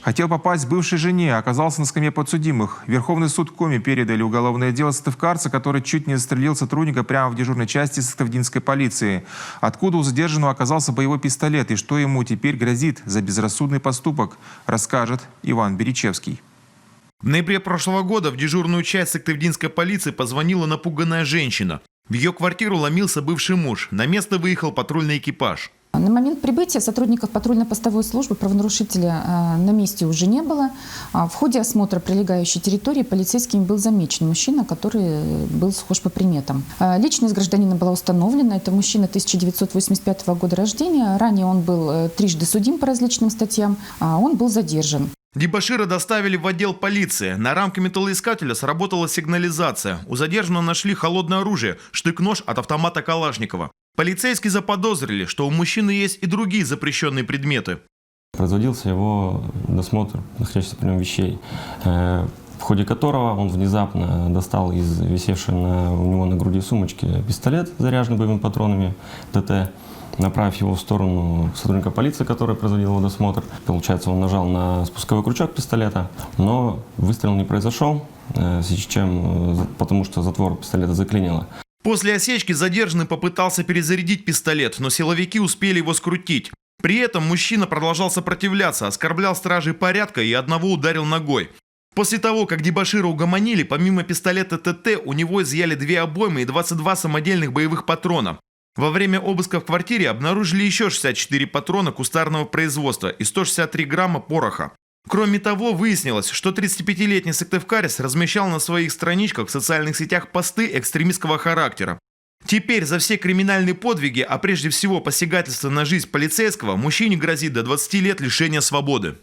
Хотел попасть к бывшей жене, оказался на скамье подсудимых. Верховный суд Коми передали уголовное дело сыктывкарца, который чуть не застрелил сотрудника прямо в дежурной части сыктывдинской полиции. Откуда у задержанного оказался боевой пистолет и что ему теперь грозит за безрассудный поступок, расскажет Иван Беричевский. В ноябре прошлого года в дежурную часть сыктывдинской полиции позвонила напуганная женщина. В ее квартиру ломился бывший муж. На место выехал патрульный экипаж. На момент прибытия сотрудников патрульно-постовой службы правонарушителя на месте уже не было. В ходе осмотра прилегающей территории полицейским был замечен мужчина, который был схож по приметам. Личность гражданина была установлена. Это мужчина 1985 года рождения. Ранее он был трижды судим по различным статьям. Он был задержан. Дебошира доставили в отдел полиции. На рамке металлоискателя сработала сигнализация. У задержанного нашли холодное оружие – штык-нож от автомата Калашникова. Полицейские заподозрили, что у мужчины есть и другие запрещенные предметы. Производился его досмотр находящихся при нем вещей, в ходе которого он внезапно достал из висевшей у него на груди сумочки пистолет, заряженный боевыми патронами ТТ, направив его в сторону сотрудника полиции, который производил его досмотр. Получается, он нажал на спусковой крючок пистолета, но выстрел не произошел, потому что затвор пистолета заклинило. После осечки задержанный попытался перезарядить пистолет, но силовики успели его скрутить. При этом мужчина продолжал сопротивляться, оскорблял стражей порядка и одного ударил ногой. После того, как дебошира угомонили, помимо пистолета ТТ, у него изъяли 2 обоймы и 22 самодельных боевых патрона. Во время обыска в квартире обнаружили еще 64 патрона кустарного производства и 163 грамма пороха. Кроме того, выяснилось, что 35-летний сыктывкарец размещал на своих страничках в социальных сетях посты экстремистского характера. Теперь за все криминальные подвиги, а прежде всего посягательство на жизнь полицейского, мужчине грозит до 20 лет лишения свободы.